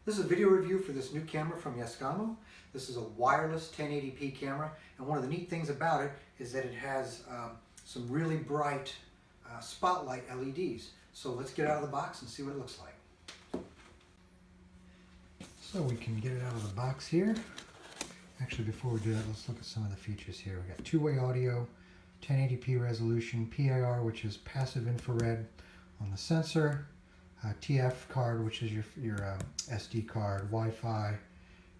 This is a video review for this new camera from Yeskamo. This is a wireless 1080p camera, and one of the neat things about it is that it has some really bright spotlight LEDs. So let's get it out of the box and see what it looks like. So we can get it out of the box here. Actually, before we do that, let's look at some of the features here. We got two-way audio, 1080p resolution, PIR, which is passive infrared on the sensor, TF card, which is your SD card, Wi-Fi,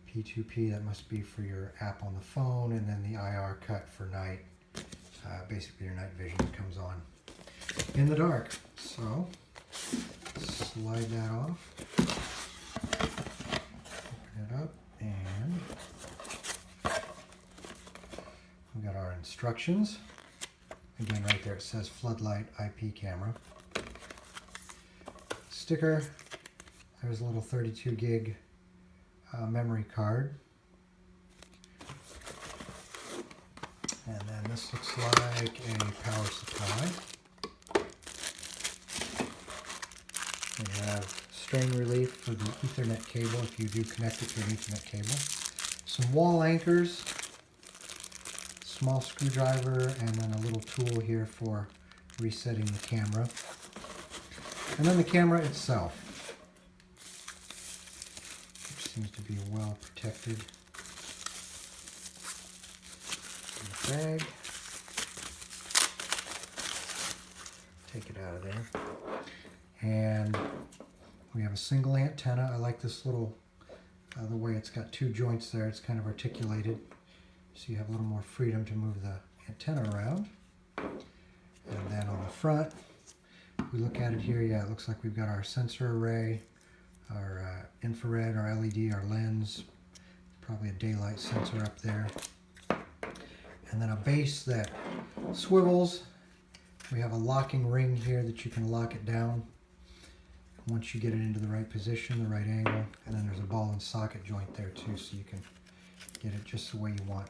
P2P, that must be for your app on the phone, and then the IR cut for night, basically your night vision comes on in the dark. So slide that off, open it up, and we got our instructions. Again, right there it says floodlight IP camera. Sticker, there's a little 32 gig memory card. And then this looks like a power supply. We have strain relief for the Ethernet cable if you do connect it to an Ethernet cable. Some wall anchors, small screwdriver, and then a little tool here for resetting the camera. And then the camera itself, which seems to be well protected in the bag. Take it out of there. And we have a single antenna. I like this little, the way it's got two joints there. It's kind of articulated, so you have a little more freedom to move the antenna around. And then on the front, we look at it here, yeah, it looks like we've got our sensor array, our infrared, our LED, our lens, probably a daylight sensor up there, and then a base that swivels. We have a locking ring here that you can lock it down once you get it into the right position, the right angle, and then there's a ball and socket joint there too, so you can get it just the way you want.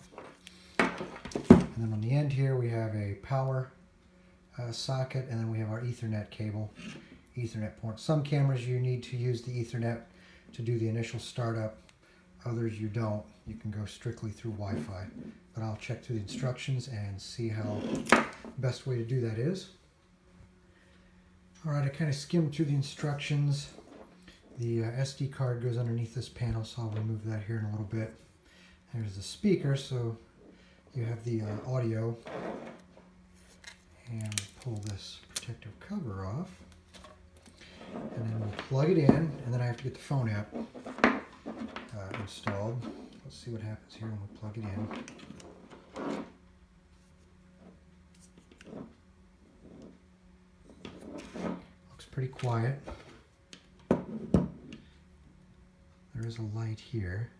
And then on the end here we have a power socket, and then we have our Ethernet cable, Ethernet port. Some cameras you need to use the Ethernet to do the initial startup, others you don't. You can go strictly through Wi-Fi, but I'll check through the instructions and see how the best way to do that is. Alright, I kind of skimmed through the instructions. The SD card goes underneath this panel, so I'll remove that here in a little bit. There's the speaker, so you have the audio. And pull this protective cover off, and then we'll plug it in, and then I have to get the phone app installed. Let's see what happens here when we plug it in. Looks pretty quiet. There is a light here,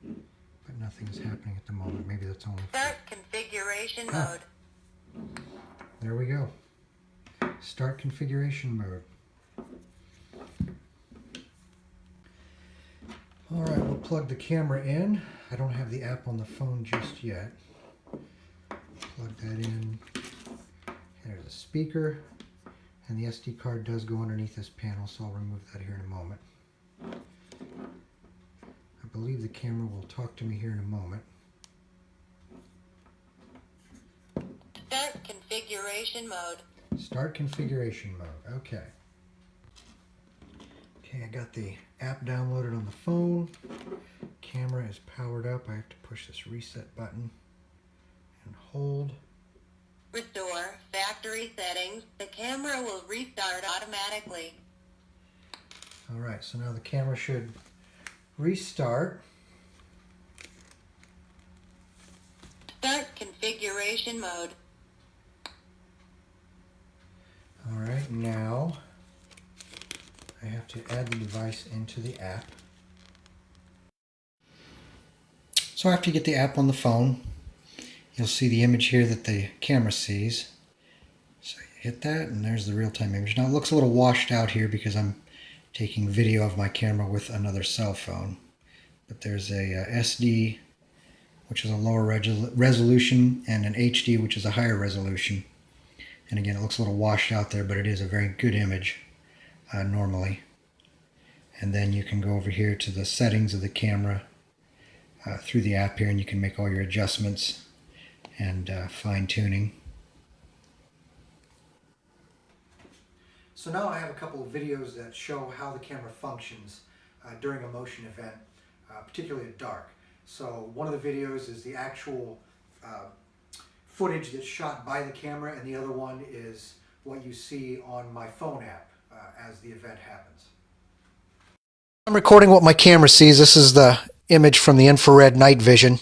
but nothing is happening at the moment. Maybe that's only Start configuration mode. There we go. Start configuration mode. Alright, we'll plug the camera in. I don't have the app on the phone just yet. Plug that in. There's a speaker. And the SD card does go underneath this panel, so I'll remove that here in a moment. I believe the camera will talk to me here in a moment. Start configuration mode. Start configuration mode. Okay. Okay, I got the app downloaded on the phone. Camera is powered up. I have to push this reset button and hold. Restore factory settings. The camera will restart automatically. Alright, so now the camera should restart. Start configuration mode. Alright, now I have to add the device into the app. So after you get the app on the phone, you'll see the image here that the camera sees. So you hit that, and there's the real-time image. Now it looks a little washed out here because I'm taking video of my camera with another cell phone. But there's a SD, which is a lower resolution, and an HD, which is a higher resolution. And again, it looks a little washed out there, but it is a very good image normally. And then you can go over here to the settings of the camera through the app here, and you can make all your adjustments and fine-tuning. So now I have a couple of videos that show how the camera functions during a motion event, particularly at dark. So one of the videos is the actual footage that's shot by the camera, and the other one is what you see on my phone app as the event happens. I'm recording what my camera sees. This is the image from the infrared night vision,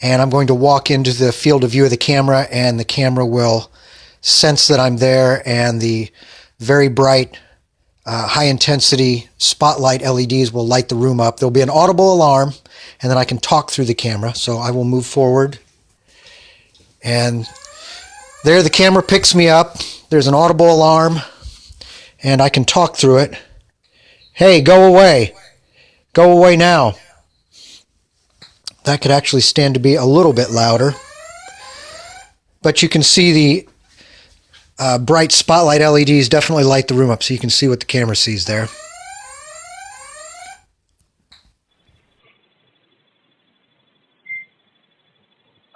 and I'm going to walk into the field of view of the camera, and the camera will sense that I'm there, and the very bright high intensity spotlight LEDs will light the room up. There'll be an audible alarm, and then I can talk through the camera. So I will move forward, and there the camera picks me up. There's an audible alarm, and I can talk through it. Hey, go away. Go away now. That could actually stand to be a little bit louder. But you can see the bright spotlight LEDs definitely light the room up, so you can see what the camera sees there.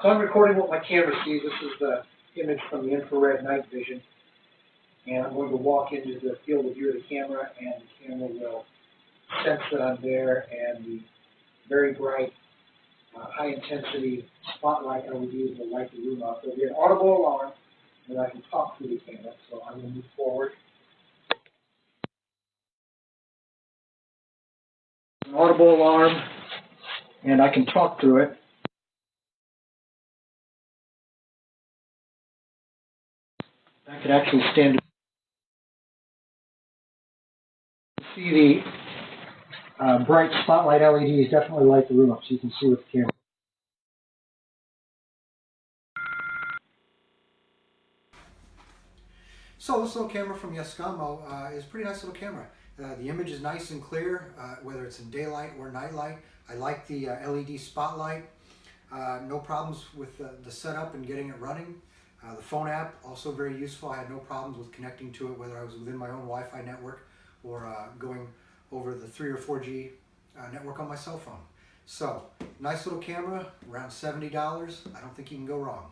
So I'm recording what my camera sees. This is the image from the infrared night vision. And I'm going to walk into the field of view of the camera, and the camera will sense that I'm there, and the very bright, high-intensity spotlight LEDs will light the room up. There'll be an audible alarm, and I can talk through the camera, so I'm going to move forward. An audible alarm, and I can talk through it. I could actually stand to see the bright spotlight LEDs definitely light the room up, so you can see with the camera. So this little camera from Yeskamo is a pretty nice little camera. The image is nice and clear, whether it's in daylight or nightlight. I like the LED spotlight. No problems with the setup and getting it running. The phone app, also very useful. I had no problems with connecting to it, whether I was within my own Wi-Fi network or going over the 3 or 4G network on my cell phone. So, nice little camera, around $70. I don't think you can go wrong.